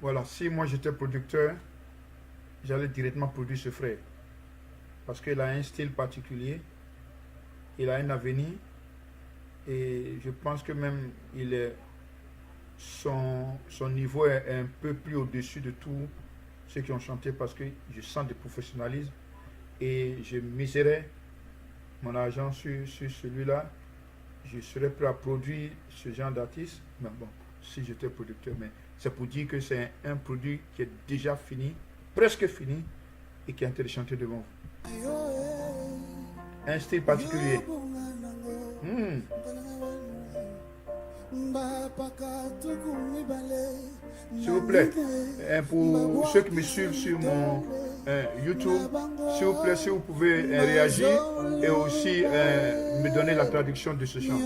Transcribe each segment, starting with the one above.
Voilà, si moi j'étais producteur, j'allais directement produire ce frère. Parce qu'il a un style particulier, il a un avenir, et je pense que même son niveau est un peu plus au-dessus de tous ceux qui ont chanté, parce que je sens du professionnalisme et je miserais mon argent sur celui-là. Je serais prêt à produire ce genre d'artiste, mais bon, si j'étais producteur, mais c'est pour dire que c'est un produit qui est déjà fini, presque fini, et qui est en train de chanter devant vous. Un style particulier. S'il vous plaît, pour ceux qui me suivent sur mon YouTube, s'il vous plaît, si vous pouvez réagir et aussi me donner la traduction de ce chant.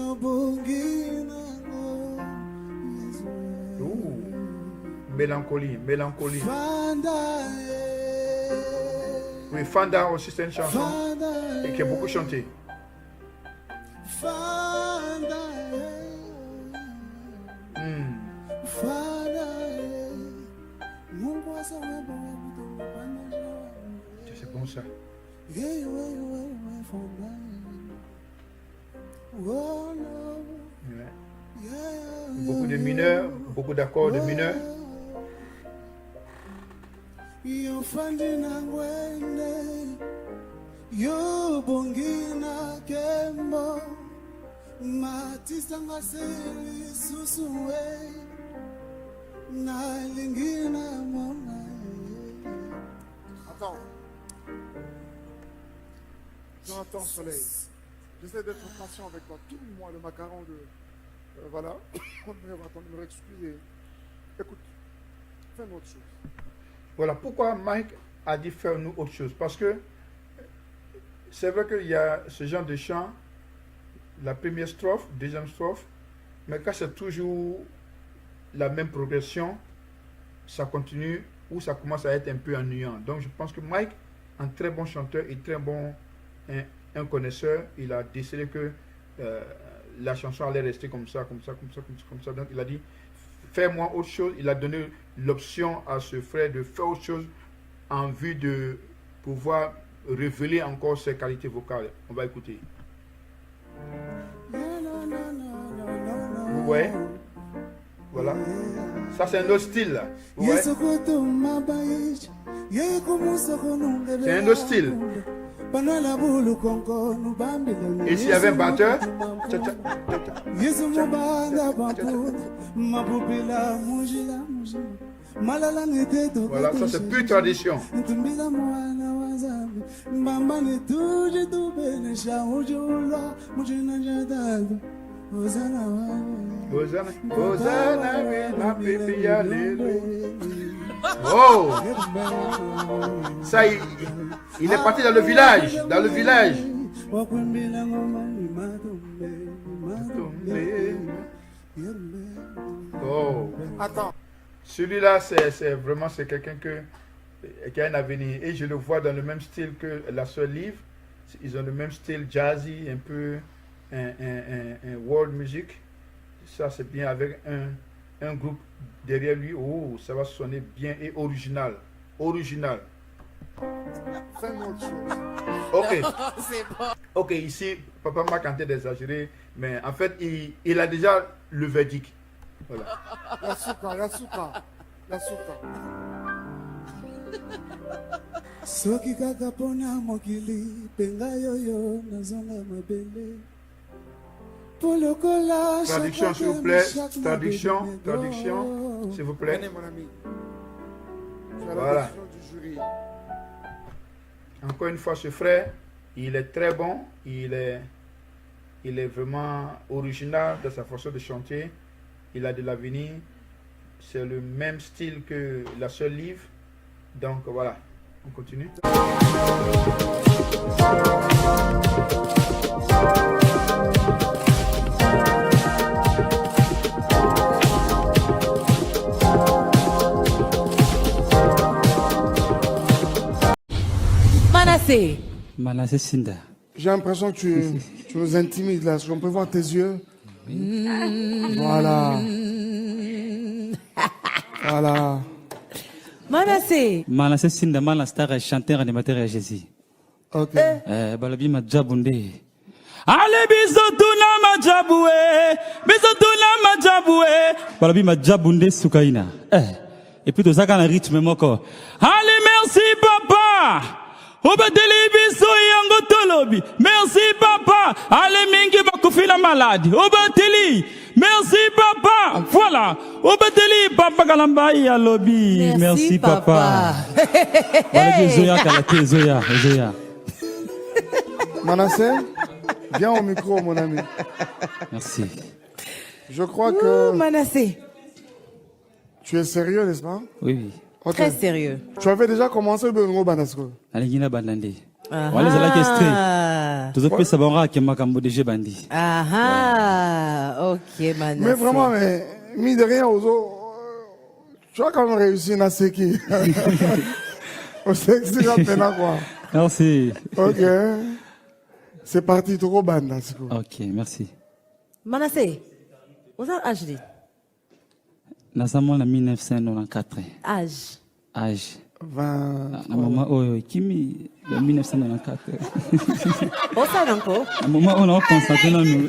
Mélancolie, mélancolie. Oui, Fanda aussi c'est une chanson et qui est beaucoup chantée. C'est bon ça. Beaucoup de mineurs, beaucoup d'accords de mineurs. Attends. Jonathan Soleil. J'essaie d'être patient avec toi. Tout le mois, le macaron de... voilà. On va attendre de me excuser. Écoute, fais une autre chose. Voilà pourquoi Mike a dit faire nous autre chose. Parce que c'est vrai qu'il y a ce genre de chant, la première strophe, deuxième strophe, mais quand c'est toujours la même progression, ça continue ou ça commence à être un peu ennuyant. Donc je pense que Mike, un très bon chanteur et très bon un connaisseur, il a décidé que la chanson allait rester comme ça. Donc il a dit, fais-moi autre chose. Il a donné l'option à ce frère de faire autre chose en vue de pouvoir révéler encore ses qualités vocales. On va écouter. Vous voyez? Voilà. Ça c'est un autre style là. Vous voyez? C'est un autre style. Ici il y avait un batteur. Voilà, ça c'est plus tradition. Oh! Ça, il est parti dans le village. Dans le village. Oh! Attends. Celui-là, c'est vraiment quelqu'un qui a un avenir. Et je le vois dans le même style que la sœur Liv. Ils ont le même style jazzy, un peu un world music. Ça, c'est bien avec un groupe derrière lui. Oh, ça va sonner bien et original. Original. Fais une autre chose. Ok. C'est bon. Ok, ici, papa m'a tenté d'exagérer, mais en fait, il a déjà le verdict. Voilà. La souka. Soki kaka pona mokili penga yoyo nazonga mabele. Traduction s'il vous plaît. Traduction, s'il vous plaît. Venez mon ami. Voilà. Du jury. Encore une fois, ce frère, il est très bon. Il est vraiment original dans sa façon de chanter. Il a de l'avenir. C'est le même style que la sœur Liv. Donc voilà, on continue. Manasseh, Manassé Sinda. J'ai l'impression que tu nous intimides là. Est-ce qu'on peut voir tes yeux? Voilà. Voilà. Manassé Sinda, Manastar, chanteur, animateur à Jésus. Ok. Balabi Madjabunde. Allez, bisotuna Madjaboué. Bisotuna Madjaboué. Balabi Madjabunde Soukaina. Et puis, tout ça, quand on rythme, moko. Allez, merci, papa. Obeteli biso yango tolobi. Merci papa. Allez mingi bakufila malade. Obeteli. Merci papa. Voilà. Obeteli papa kalamba ya lobby. Merci papa. Voilà Zoya kalate Zoya. Manassé, viens au micro mon ami. Merci. Je crois que Manassé. Tu es sérieux, n'est-ce pas? Oui. Okay. Très sérieux. Tu avais déjà commencé le Bengo Banasco. Alingina Bandandi. Voilà, c'est la question. Tout ça peut savoir que Makambo de Bandi. Ok, Manassé. Mais vraiment, mis de rien aux autres, tu as quand même réussi à Seki. On s'excuse maintenant quoi. Merci. Ok. C'est parti, Toko Banasco. Ok, merci. Manassé, vous avez âge dit? Nous sommes en 1994. Âge. 20. Maman, Kimi, 1994. Où ça encore? Maman, on a constaté dans nous.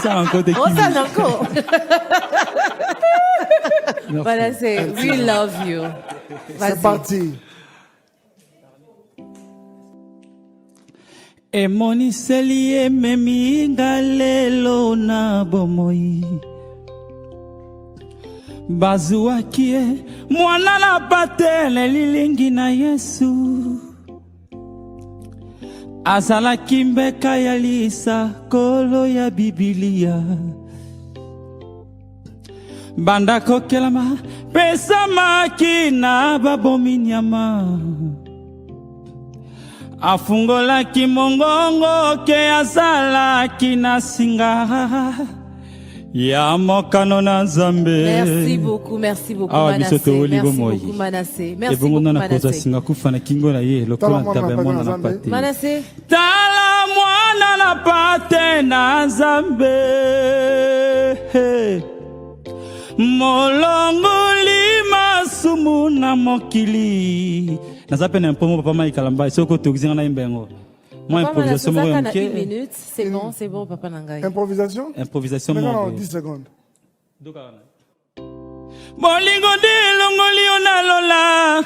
Ça encore de Où ça encore? Manassé, we love you. C'est parti. Et moniseli memi galelo na bomoi. Bazuakie mwana na patele lilingi na Yesu. Azala kimbeka ya lisa kolo ya Biblia. Banda kokelama pesa makina babominyama. Afungola kimongongo ke azala kinasinga. Ya mokano na Nzambe. Merci beaucoup Manassé. Merci beaucoup Manassé. Merci beaucoup Manassé. Manassé. Tala mwana na pate na Nzambe. Molongoli masumu na mokili. Nazape na mpomo papa mai kalamba soko tokizanga na imbengo. Moi improvisation mo yamke. 1 minute, c'est bon papa nangai. Improvisation mo. 10 secondes. Bolingo de longoli ona lola.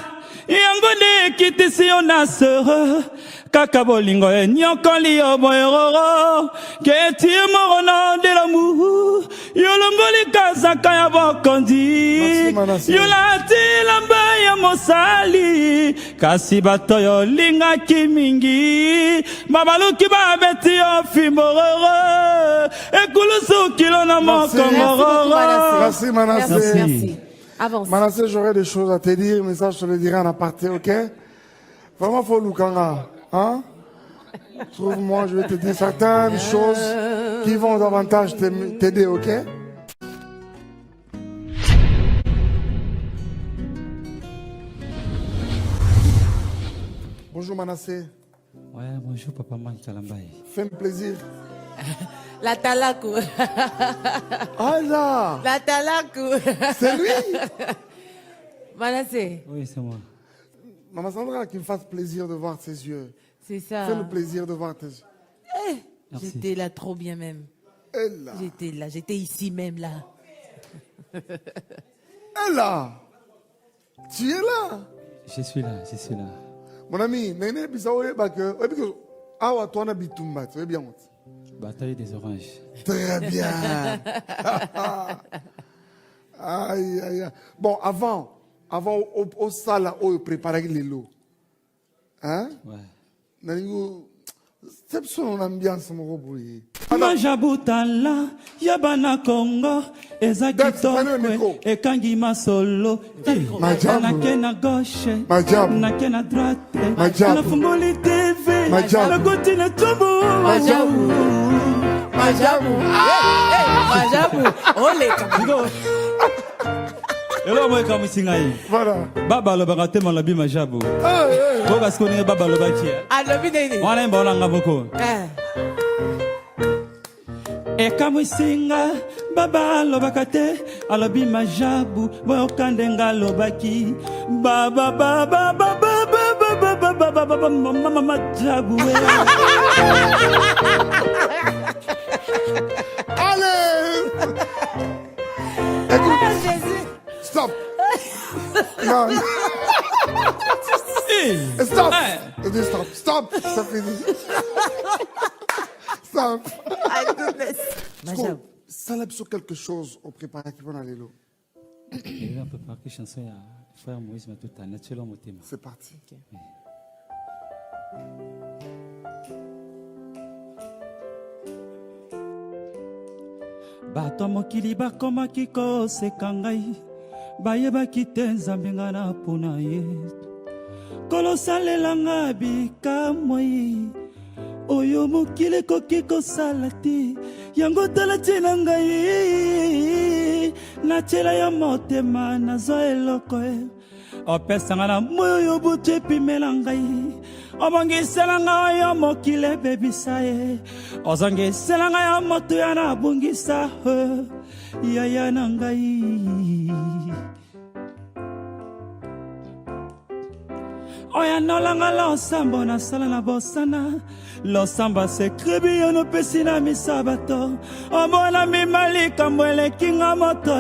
Yango de kitisi ona sera. Kaka bolingo nyokoli oboyoro. Que tu morono de l'amour. Yolongoli kazaka ya bokondi. Yolati lamba ya mosali. Kasi batoyo linga kimingi. Babaluki babeti yo fimororo. Ekulusu kilo na mokongoro. Merci Manassé. Merci. Avance. Manassé, j'aurais des choses à te dire, mais ça je te le dirai en aparté, ok? Vraiment, faut Lukanga. Hein? Trouve-moi, je vais te dire certaines choses qui vont davantage t'aider, ok? Bonjour Manassé. Ouais, bonjour papa Maki Kalambaye. Fais-le plaisir. La Talakou. Ah là! La Talakou. C'est lui! Manassé. Oui, c'est moi. Maman Sandra, qu'il me fasse plaisir de voir ses yeux. C'est ça. Fais le plaisir de voir tes yeux. J'étais là trop bien même. Elle là. J'étais ici même là. Elle là. Tu es là. Je suis là. Mon ami, Nene Bisaoye Bake, Awa Toana Bitumba, tu es bien. Bataille des oranges. Très bien. Aïe, aïe, aïe. Bon, avant au salle, au préparer les lots. Hein? Ouais. C'est son ambiance, mon robouille. Majabutala, Yabana Congo, Ezakitoko, Ekangi Masolo, Nakena gauche, Nakena droite, Nafungoli TV, Nakotine Tobo, Majabu. Majabu. Olé. Voilà. Baba le bagate mon labi majabu. Ko parce qu'on est baba le baki. Ah lobi nini. Wana mbona ngaboko. E kamusinga baba lo bakate alobi majabu bo kandenga lo baki baba baba baba baba baba baba mama majabu. Allez. Écoute. Stop. Non. Stop. Stop. Stop. Ça finit. Stop. My goodness. Ça l'a sur quelque chose au préparatif on aller là. On peut pas que chanson ya frère Moïse mais tout à naturel mon thème. C'est parti. Bato mokili bakomaki koseka ngai bayebaki te nzambe nga na mpona ye kolosalelanga bikamwai oyo mokili ekoki kosala te yango tala ntina ngai natiela ya motema nazwa eloko opesanga na moi oyo butu epimela ngai obongiselanga oyo mokili ebebisa ye ozongiselanga ya moto ya nabungisa yaya na ngai oya nolanga losambo nasala na bosana losamba sekrebi yo nopesi na misabato omona mimalikambo elekinga moto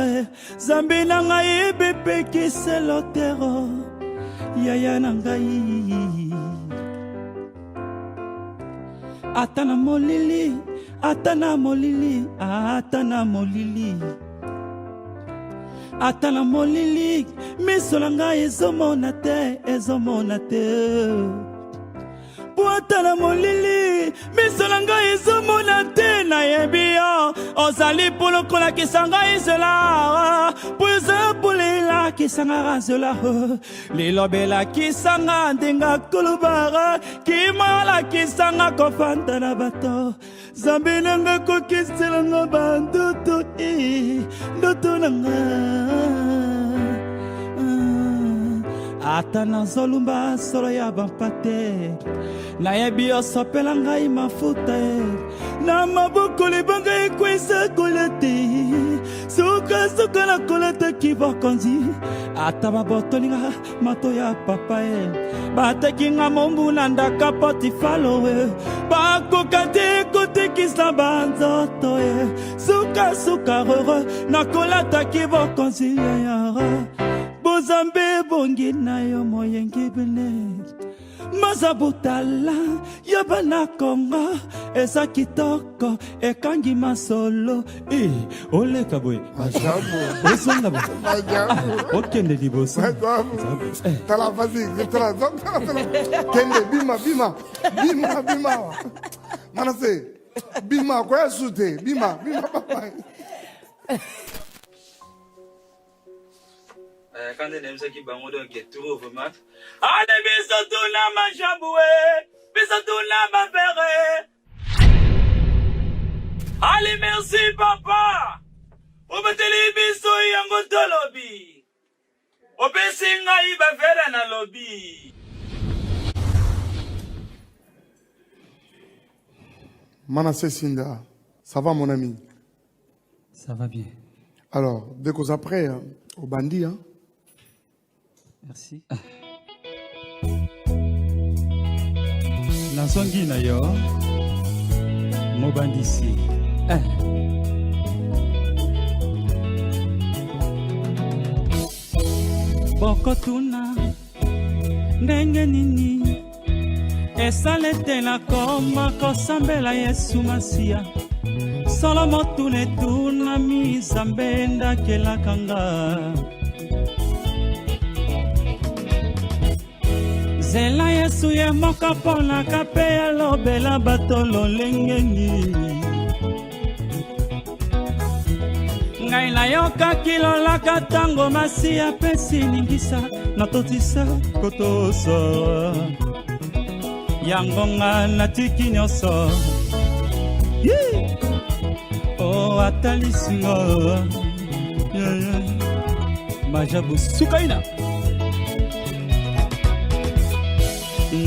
zambi na ngai bipekise lotero yaya na ngai atana molili atana molili atana molili atana molili miso nga ezomona te atana molili miso nga ezomona te nayebi yo ozali polo kolakisa ngai nzela poza polelakisa nga nzela lilobelakisa nga ndenga kolobara kimalakisa nga kofanda na bato zambi nanga kokisela nga bandoto ndoto nanga ata nazolumba solo ya bampate nayebi osopela ngai mafuta na maboko libanga ekwesa kola te suka na kola te kibokonzi ata babotolinga mato ya papa batekinga mombu na ndaka potifalo bakoka te kotekisa banzoto suka roro na kola te kibokonzi yara bozambe bongi na yo moyengi bene mazabutala yabana konga eza kitoko ekangi masolo oleka boye Majabu. okende liboso Tala vas-y, kende bima. Manase, bima kwa sute, bima papa. Quand on aime ça qui va on doit get tout vraiment allez bisoto na majaboué bisoto na mavere allez merci papa obateli biso yango tolobi obesinga iba vera na lobi Manassé Sinda, ça va mon ami? Ça va bien. Alors, dès qu'on après, au bandit, hein? Merci. Nazongi na yo mobandisi. Bokotuna ndenge nini esaletela koma kosambela Yesu Masia solo motune tuna mizambe ndakelakanga zela Yesu ye moko ponaka pe alobela bato lolengengi ngai nayokaki lolaka ntango Masia apesi ningisa natotisa kotosa yango nga natiki nyonso o atalisinga Majabu Sukaina.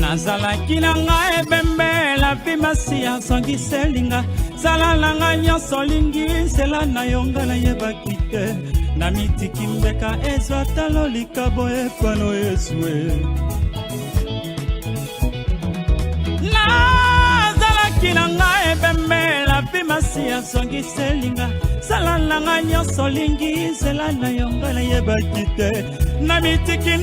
Nazalaki na ngai ebembe la pimasi ya songi selinga sala na ngai nyonso lingi sela na yonga na yebaki te na mitiki mbeka ezwa talo likabo ekwano Yesue nazalaki na ngai ebembe la pimasi ya songi selinga sala na ngai nyonso lingi sela na yonga na yebaki te na mitiki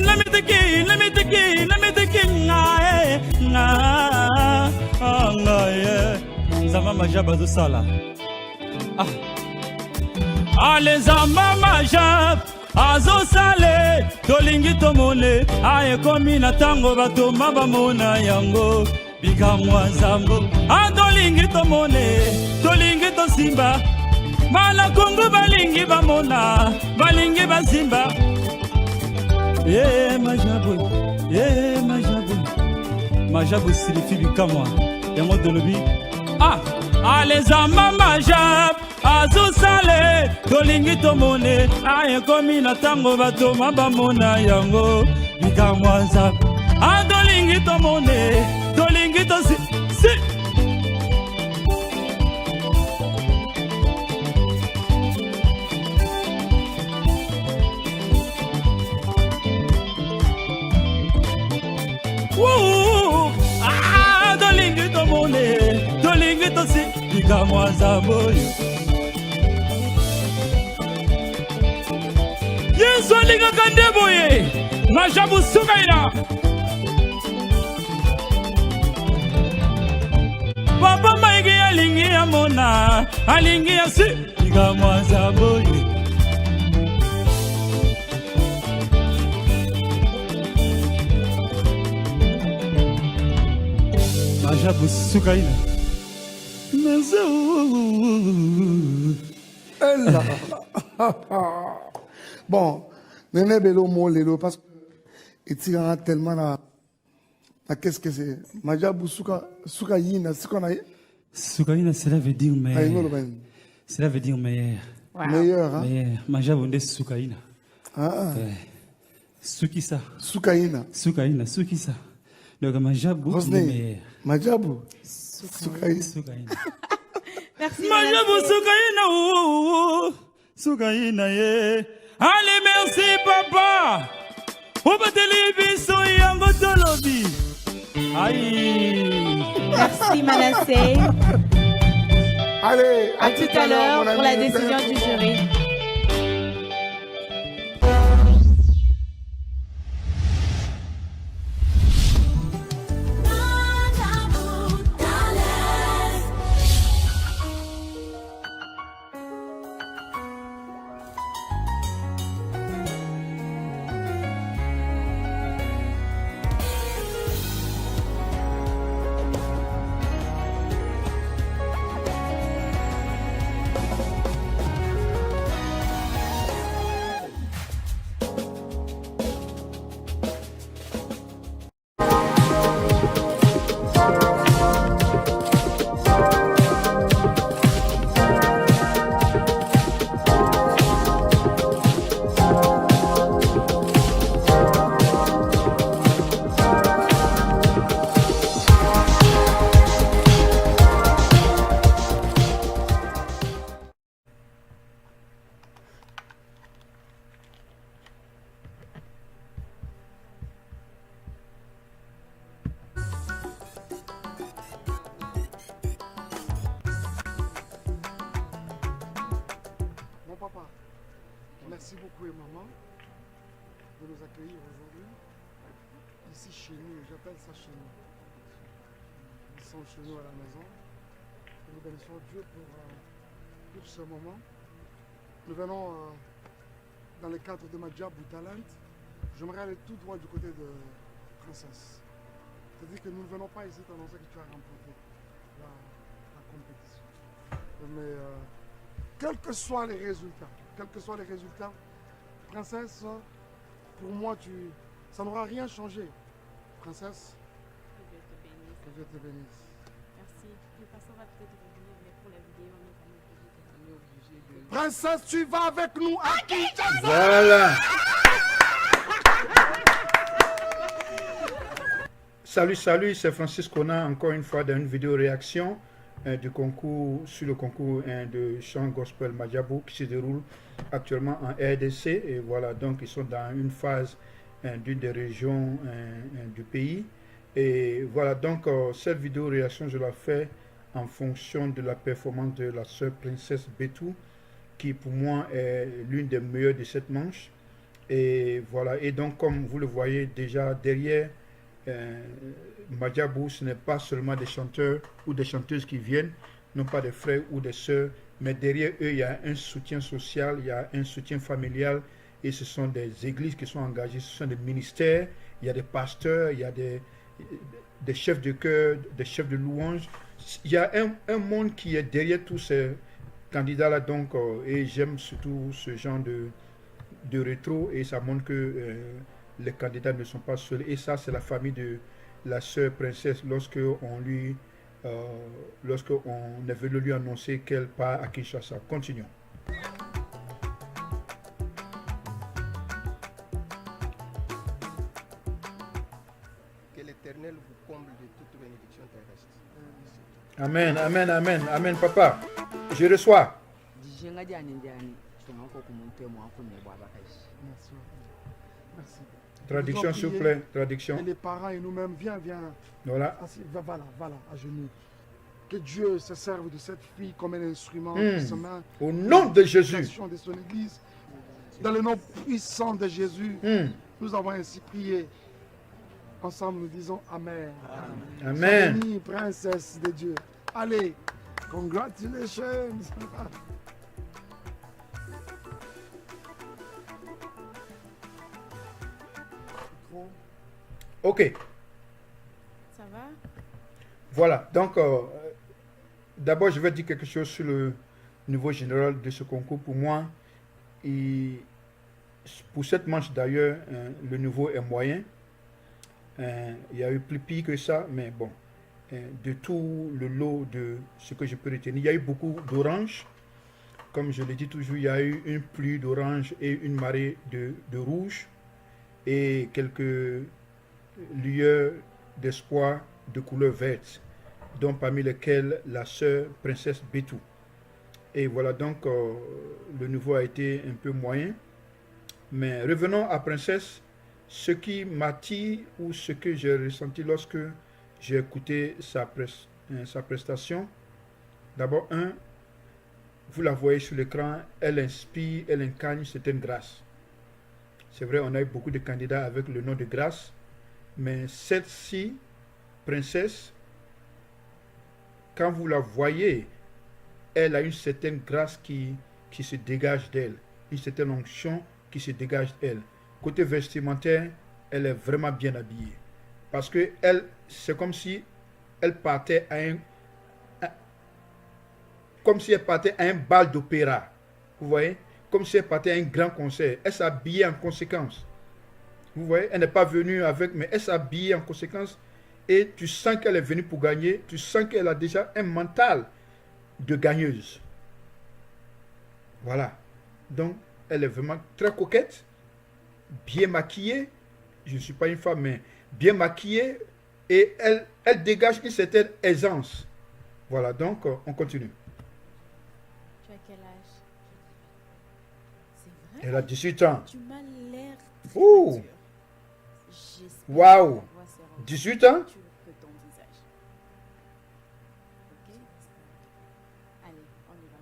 Zama Majab Azusala. Ale Zama Majab Azusale Tolingi Tomole Aye komi na tango bato mabamona yango Bika mwazambo Tolingi Tomole Tolingi Tosimba Mala Kongo balingi bamona Balingi bazimba Majabu Majabu Majabu silifi bikamwa yango dolobi ale Zama Majab azusale tolingi tomone aye komi na tango bato mabamona yango bikamwanza tolingi tomone tolingi tosi tolingi tomone tolingi tosi bikamwanza moyo Yesu alingaka ndeboye Majabu Sukaina Papa maigi alingi ya mona alingi ya si bikamwanza moyo Majabu Sukaina Elle Bon, Néné Bello Molelo, parce que il tire tellement à qu'est-ce que c'est Majabu Sukaina, c'est qu'on a. Sukaina, cela veut dire meilleur. Cela veut dire meilleur. Wow. Meilleur, hein? Meilleur. Majabu de Sukaina. Sukisa. Sukaina. Sukaina, Sukisa. Donc Majabu meilleur. Majabu Sukaina. Merci. Majabu Sukaina. Sukaina, yeah. Allez, merci, papa. On va te lever, soyons tolobi. Aïe. Merci, Manassé. Allez, à tout à l'heure pour la décision du jury. Merci beaucoup et maman de nous accueillir aujourd'hui. Ici chez nous, j'appelle ça chez nous. Ils sont chez nous à la maison. Nous bénissons Dieu pour ce moment. Nous venons dans le cadre de Majabu Talent. J'aimerais aller tout droit du côté de Princesse. C'est-à-dire que nous ne venons pas ici t'annoncer que tu as remporté la compétition. Mais quels que soient les résultats, Princesse, pour moi, ça n'aura rien changé. Princesse, que Dieu te bénisse. Merci. De toute façon, on va peut-être revenir, mais pour la vidéo, on est obligé Princesse, tu vas avec nous à Kinshasa. Voilà. Salut, salut, c'est Francis Kona, encore une fois dans une vidéo réaction du concours, sur le concours de chant gospel Madjabou qui se déroule actuellement en RDC. Et voilà, donc ils sont dans une phase d'une des régions du pays. Et voilà, donc cette vidéo réaction, je la fais en fonction de la performance de la sœur Princesse Betou, qui pour moi est l'une des meilleures de cette manche. Et voilà, et donc comme vous le voyez déjà derrière Madjabou, ce n'est pas seulement des chanteurs ou des chanteuses qui viennent, non pas des frères ou des sœurs, mais derrière eux, il y a un soutien social, il y a un soutien familial, et ce sont des églises qui sont engagées, ce sont des ministères, il y a des pasteurs, il y a des chefs de chœur, des chefs de louange. Il y a un monde qui est derrière tous ces candidats-là, donc, et j'aime surtout ce genre de rétro, et ça montre que les candidats ne sont pas seuls. Et ça, c'est la famille de la sœur Princesse, lorsqu'on est venu lui annoncer qu'elle part à Kinshasa. Continuons. Que l'Éternel vous comble de toute bénédiction terrestre. Amen, amen, amen, amen, papa. Je reçois. Merci. Traduction, s'il vous plaît. Traduction. Et les parents et nous-mêmes, viens. Voilà. Voilà, à genoux. Que Dieu se serve de cette fille comme un instrument Au nom de Jésus. de son église. Dans le nom puissant de Jésus, nous avons ainsi prié. Ensemble, nous disons Amen. Amen. Bénie, princesse de Dieu. Allez, congratulations. Ok. Ça va? Voilà. Donc, d'abord, je vais dire quelque chose sur le niveau général de ce concours. Pour moi, pour cette manche d'ailleurs, le niveau est moyen. Il y a eu plus pire que ça, mais bon, de tout le lot de ce que je peux retenir, il y a eu beaucoup d'orange. Comme je le dis toujours, il y a eu une pluie d'orange et une marée de rouge et quelques lueurs d'espoir de couleur verte, dont parmi lesquelles la sœur Princesse Betou. Et voilà, donc le niveau a été un peu moyen. Mais revenons à Princesse. Ce qui m'attire ou ce que j'ai ressenti lorsque j'ai écouté sa prestation, d'abord, vous la voyez sur l'écran, elle inspire, elle incarne une certaine grâce. C'est vrai, on a eu beaucoup de candidats avec le nom de grâce, mais celle-ci, Princesse, quand vous la voyez, elle a une certaine grâce qui se dégage d'elle, une certaine onction qui se dégage d'elle. Côté vestimentaire, elle est vraiment bien habillée. Parce que c'est comme si elle partait à un bal d'opéra. Vous voyez? Comme si elle partait à un grand concert. Elle s'habillait en conséquence. Vous voyez? Elle n'est pas venue avec, mais elle s'habillait en conséquence. Et tu sens qu'elle est venue pour gagner. Tu sens qu'elle a déjà un mental de gagneuse. Voilà. Donc, elle est vraiment très coquette. Bien maquillée, je ne suis pas une femme, mais bien maquillée, et elle dégage une certaine aisance. Voilà, donc on continue. Tu as quel âge? C'est vrai? Elle a 18 ans. Tu m'as l'air très Ouh! mature. J'espère Waouh! que ta voix sera 18 ans? plus mature que ton visage. Ok? Allez, on y va.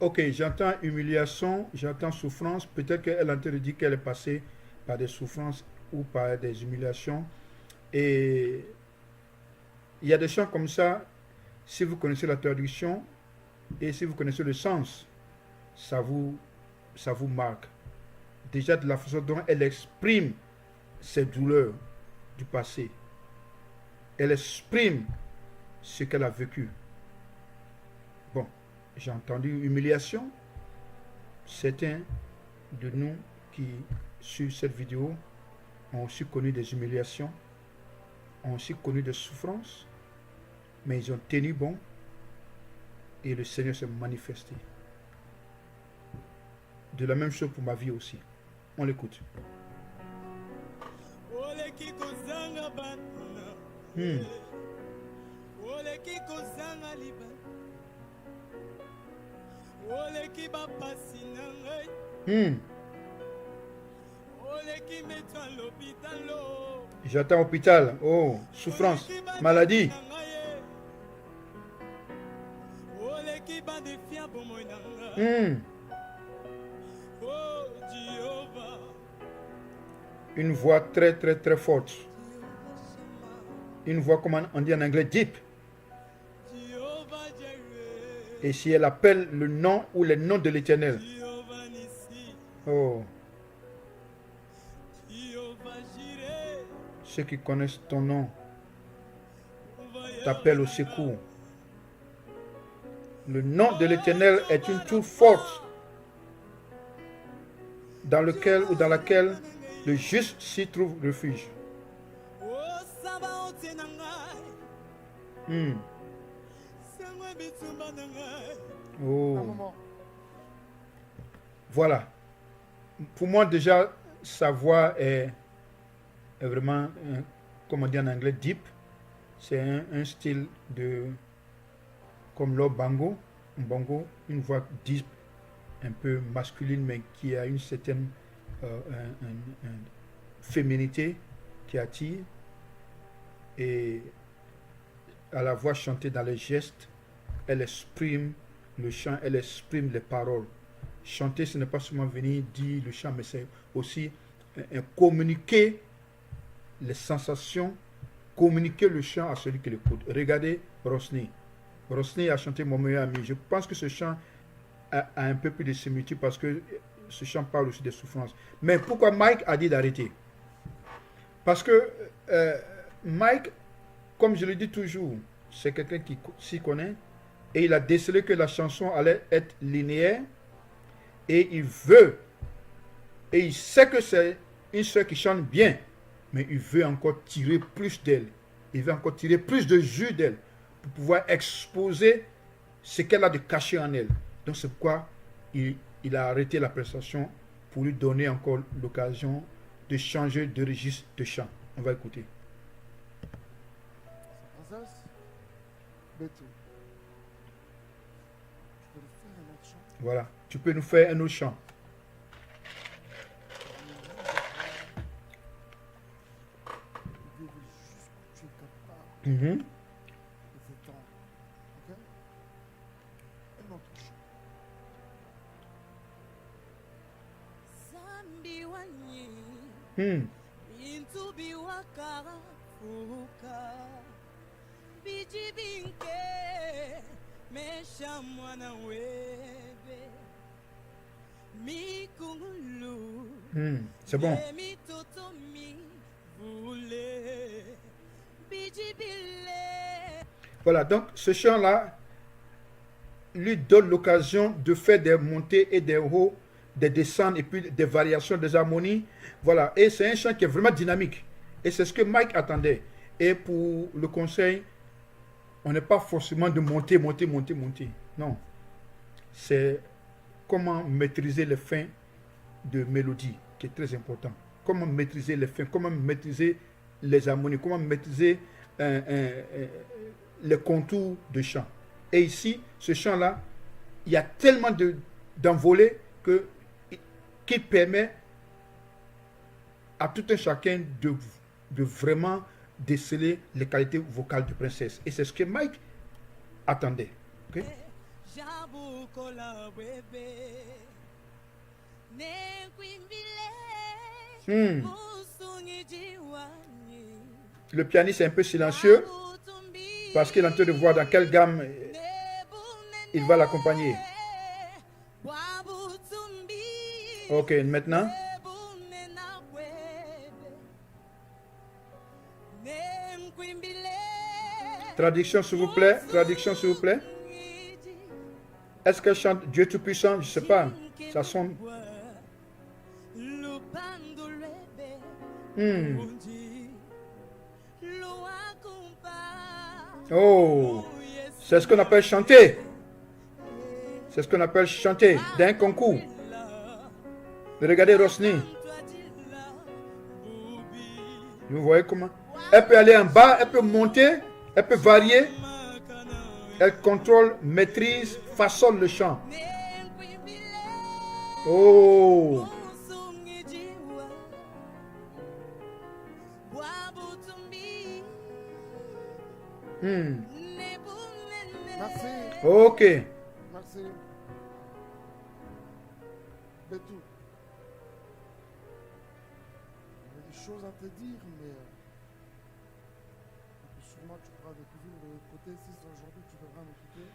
Ok, j'entends humiliation, j'entends souffrance. Peut-être qu'elle est en train de dire qu'elle est passée par des souffrances ou par des humiliations. Et il y a des chants comme ça, si vous connaissez la traduction et si vous connaissez le sens, ça vous marque. Déjà de la façon dont elle exprime ses douleurs du passé. Elle exprime ce qu'elle a vécu. j'ai entendu humiliation. Certains de nous qui suivent cette vidéo ont aussi connu des humiliations, ont aussi connu des souffrances, mais ils ont tenu bon et le Seigneur s'est manifesté. De la même chose pour ma vie aussi. On l'écoute. J'attends hôpital. Oh, souffrance, maladie. Une voix très très très forte. Une voix, comme on dit en anglais, deep. Et si elle appelle le nom ou les noms de l'Éternel. Oh. Ceux qui connaissent ton nom t'appellent au secours. Le nom de l'Éternel est une tour forte dans lequel ou dans laquelle le juste s'y trouve refuge. Oh. Voilà. Pour moi déjà, sa voix est vraiment, comme on dit en anglais, deep. C'est un style de, comme le bango, une voix deep, un peu masculine, mais qui a une certaine féminité qui attire. Et à la voix chantée dans les gestes, elle exprime le chant, elle exprime les paroles. Chanter, ce n'est pas seulement venir dire le chant, mais c'est aussi communiquer les sensations, communiquer le chant à celui qui l'écoute. Regardez Rosny. Rosny a chanté Mon meilleur ami. Je pense que ce chant a un peu plus de similitude parce que ce chant parle aussi des souffrances. Mais pourquoi Mike a dit d'arrêter? Parce que Mike, comme je le dis toujours, c'est quelqu'un qui s'y connaît et il a décelé que la chanson allait être linéaire et il veut, et il sait que c'est une soeur qui chante bien, mais il veut encore tirer plus d'elle. Il veut encore tirer plus de jus d'elle pour pouvoir exposer ce qu'elle a de caché en elle. Donc c'est pourquoi il a arrêté la prestation pour lui donner encore l'occasion de changer de registre de chant. On va écouter. Voilà, tu peux nous faire un autre chant. C'est bon. Voilà, donc ce chant-là lui donne l'occasion de faire des montées et des hauts, des descentes et puis des variations, des harmonies. Voilà, et c'est un chant qui est vraiment dynamique. Et c'est ce que Mike attendait. Et pour le conseil, on n'est pas forcément de monter. Non. C'est comment maîtriser les fins de mélodie qui est très important. Comment maîtriser les fins, comment maîtriser les harmonies, comment maîtriser les contours de chant. Et ici, ce chant-là, il y a tellement d'envolées qui permet à tout un chacun de vraiment déceler les qualités vocales de princesse. Et c'est ce que Mike attendait. Okay? Le pianiste est un peu silencieux parce qu'il est en train de voir dans quelle gamme il va l'accompagner. Ok, maintenant. Traduction, s'il vous plaît. Traduction, s'il vous plaît. Est-ce qu'elle chante Dieu Tout-Puissant? Je ne sais pas. Ça sonne. Oh, c'est ce qu'on appelle chanter. C'est ce qu'on appelle chanter d'un concours. Regardez Rosny. Vous voyez comment? Elle peut aller en bas, elle peut monter, elle peut varier. Elle contrôle, maîtrise, façonne le chant. Oh! Merci. Ok. Merci. Betou. Il y a des choses à te dire, mais sûrement tu pourras découvrir de l'autre côté. Si c'est aujourd'hui, tu devras m'écouter.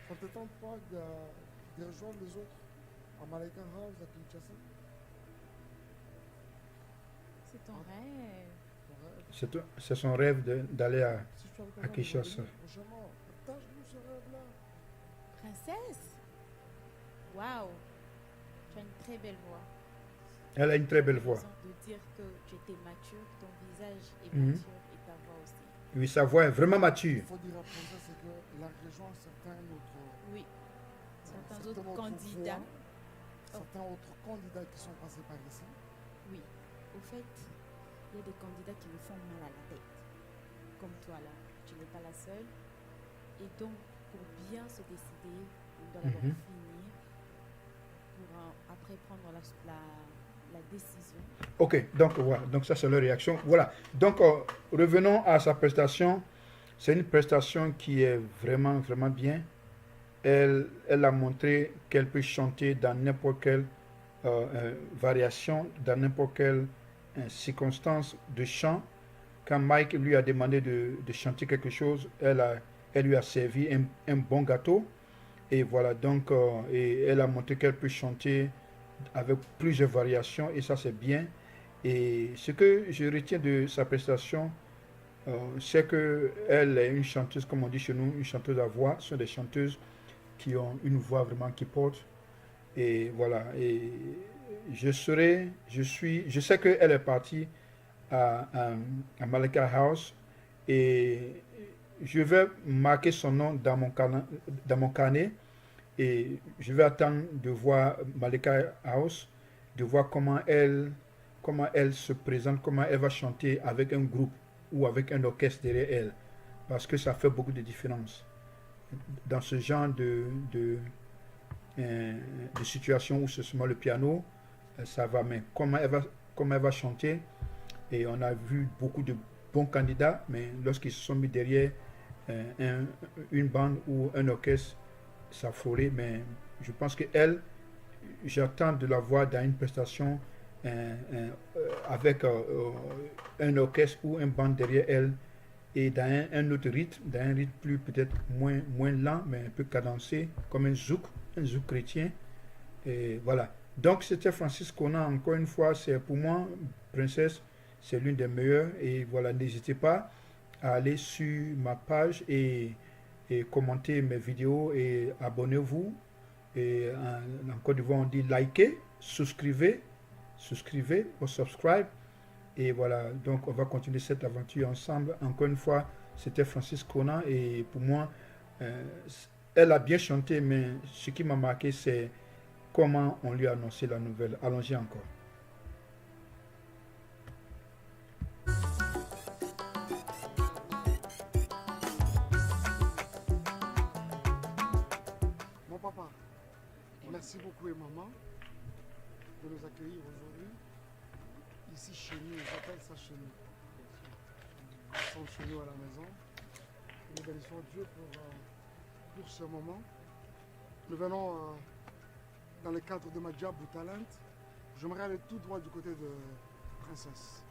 Ça ne te tente pas de rejoindre les autres à Malaika House, à Kinshasa? C'est ton rêve. C'est son rêve d'aller à Kinshasa. Prochainement, partage-nous ce rêve-là. Princesse? Waouh! Tu as une très belle voix. Elle a une très belle voix. De dire que tu étais mature, ton visage est mature et ta voix aussi. Oui, sa voix est vraiment mature. Il faut dire à Princesse, c'est qu'elle a rejoint certains autres. Oui. Certains autres candidats. Certains autres candidats qui sont passés par ici. Oui. Au fait, il y a des candidats qui me font mal à la tête. Comme toi là, tu n'es pas la seule. Et donc, pour bien se décider, on doit d'abord finir pour après prendre la décision. Ok, donc voilà, donc ça c'est leur réaction. Voilà, donc revenons à sa prestation. C'est une prestation qui est vraiment, vraiment bien. Elle a montré qu'elle peut chanter dans n'importe quelle variation, dans n'importe quelle circonstance de chant. Quand Mike lui a demandé de chanter quelque chose, elle lui a servi un bon gâteau. Et voilà, donc, et elle a montré qu'elle peut chanter avec plusieurs variations, et ça c'est bien. Et ce que je retiens de sa prestation, c'est qu'elle est une chanteuse, comme on dit chez nous, une chanteuse à voix. Ce sont des chanteuses qui ont une voix vraiment qui porte. Et voilà, et je sais qu'elle est partie à Malaika House, et je vais marquer son nom dans mon carnet, et je vais attendre de voir Malaika House, de voir comment elle se présente, comment elle va chanter avec un groupe ou avec un orchestre derrière elle, parce que ça fait beaucoup de différence dans ce genre de situation où c'est seulement le piano, ça va, mais comment elle va chanter. Et on a vu beaucoup de bons candidats, mais lorsqu'ils se sont mis derrière une bande ou un orchestre, ça frôlait. Mais je pense qu'elle, j'attends de la voir dans une prestation avec un orchestre ou une bande derrière elle, et dans un autre rythme, dans un rythme plus peut-être moins lent, mais un peu cadencé, comme un zouk chrétien. Et voilà. Donc c'était Francis Kona, encore une fois, c'est pour moi, Princesse, c'est l'une des meilleures. Et voilà, n'hésitez pas à aller sur ma page et commenter mes vidéos, et abonnez-vous. Et en Côte d'Ivoire, on dit liker, souscrivez ou subscribe. Et voilà, donc on va continuer cette aventure ensemble. Encore une fois, c'était Francis Kona, et pour moi, elle a bien chanté, mais ce qui m'a marqué, c'est comment on lui a annoncé la nouvelle. Allons-y encore. Mon papa, merci beaucoup, et maman, de nous accueillir aujourd'hui. Ici chez nous, j'appelle ça chez nous. Nous sommes chez nous à la maison. Nous bénissons Dieu pour ce moment. Nous venons dans le cadre de ma job ou talent. J'aimerais aller tout droit du côté de Princesse.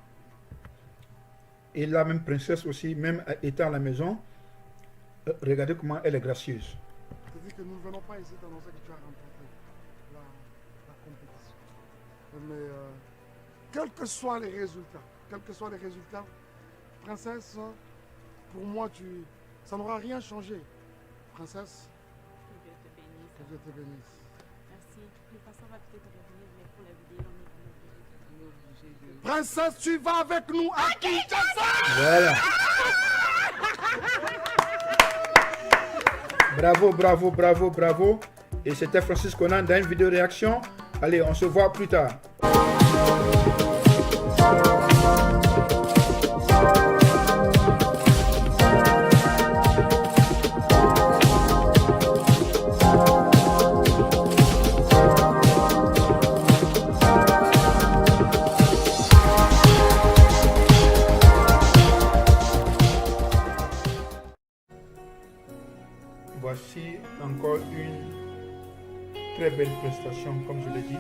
Et la même Princesse aussi, même étant à la maison, regardez comment elle est gracieuse. C'est-à-dire que nous ne venons pas ici d'annoncer que tu as remporté la compétition. Mais quels que soient les résultats, Princesse, pour moi, ça n'aura rien changé. Princesse, Dieu te bénisse. Merci. Le pasteur va peut-être revenir, mais pour la vidéo, on est obligé de... Princesse, tu vas avec nous à Kinshasa. Voilà. Bravo, bravo, bravo, bravo. Et c'était Francis Conan dans une vidéo réaction. Allez, on se voit plus tard. Voici encore une très belle prestation, comme je l'ai dit.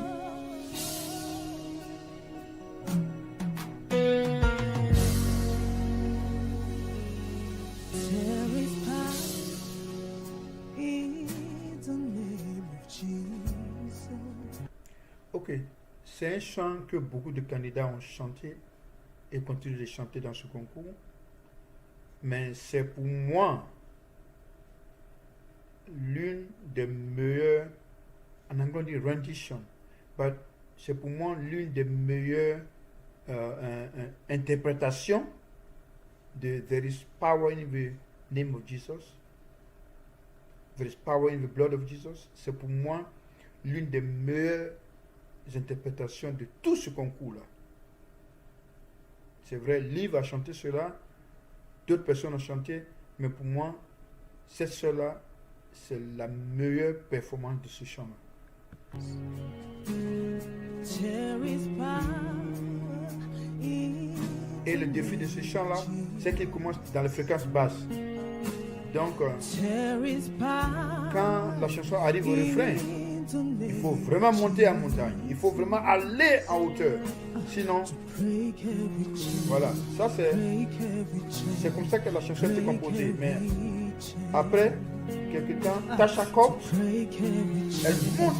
Ok, c'est un chant que beaucoup de candidats ont chanté et continuent de chanter dans ce concours. Mais c'est pour moi l'une des meilleures, en anglais on dit rendition, mais c'est pour moi l'une des meilleures interprétations de There is power in the name of Jesus, There is power in the blood of Jesus. C'est pour moi l'une des meilleures interprétations de tout ce concours-là. C'est vrai, Liv a chanté cela, d'autres personnes ont chanté, mais pour moi, cette seule-là, c'est la meilleure performance de ce chant-là. Et le défi de ce chant-là, c'est qu'il commence dans les fréquences basses. Donc, quand la chanson arrive au refrain, il faut vraiment monter en montagne. Il faut vraiment aller en hauteur. Sinon, voilà, ça c'est comme ça que la chanson est composée. Mais après quelque temps, Tasha Cobbs, elle monte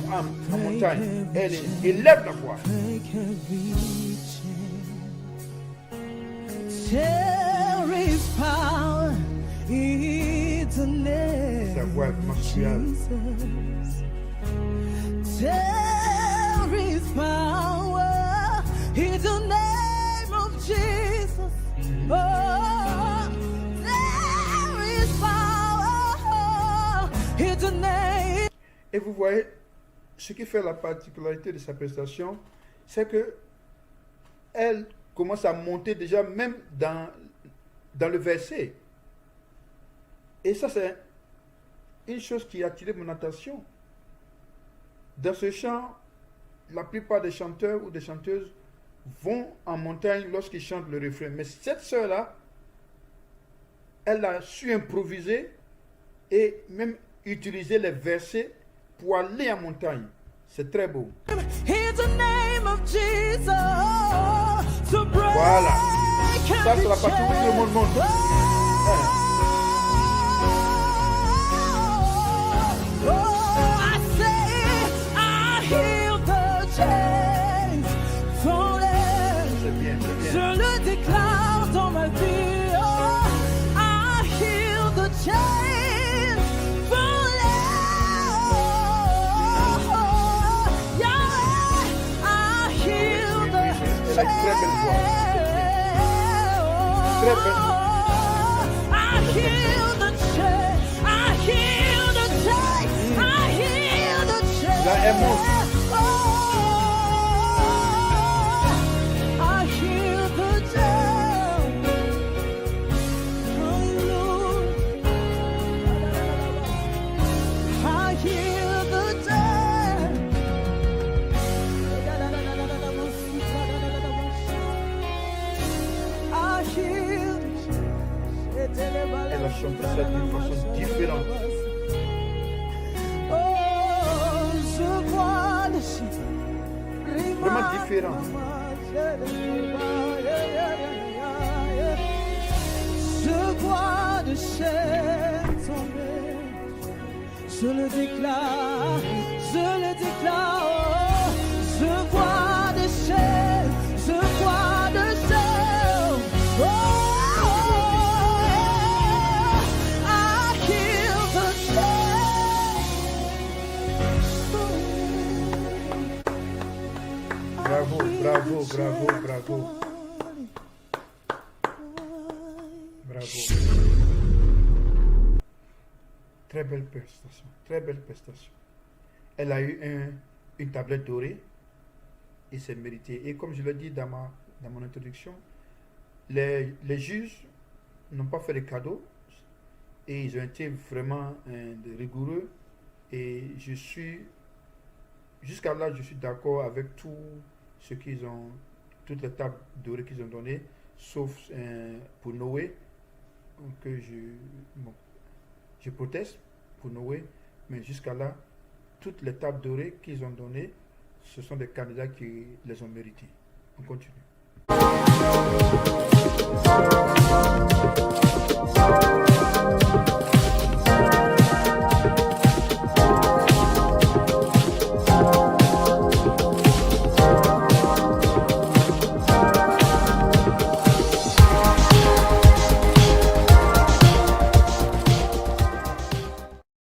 en montagne. Elle élève la voix. Sa voix est vraiment suave. There is power in the name of Jesus. Oh, there is power in the name. Et vous voyez, ce qui fait la particularité de sa prestation, c'est que elle commence à monter déjà même dans le verset. Et ça, c'est une chose qui a attiré mon attention. Dans ce chant, la plupart des chanteurs ou des chanteuses vont en montagne lorsqu'ils chantent le refrain. Mais cette sœur-là, elle a su improviser et même utiliser les versets pour aller en montagne. C'est très beau. Voilà. Ça, c'est la partie où tout le monde monte. Je le déclare dans ma vie. Oh, I hear the chains falling. Oh, Yahweh, I hear the chains. Elle a une très belle voix. Très belle. I hear the chains. I hear the chains. I hear the chains. Là, elle monte. Elle a chanté ça d'une façon différente. Vraiment différent. Je vois de chaînes tomber. Je le déclare, oh, je vois des chaînes, je vois des chaînes. Oh, I hear the chains. Bravo. Très belle prestation. Très belle prestation. Elle a eu une tablette dorée et c'est mérité. Et comme je l'ai dit dans mon introduction, les juges n'ont pas fait de cadeaux et ils ont été vraiment rigoureux. Et jusqu'à là, je suis d'accord avec tout ce qu'ils ont, toutes les tables dorées qu'ils ont données, sauf pour Noé, que je proteste pour Noé, mais jusqu'à là, toutes les tables dorées qu'ils ont données, ce sont des candidats qui les ont méritées. On continue.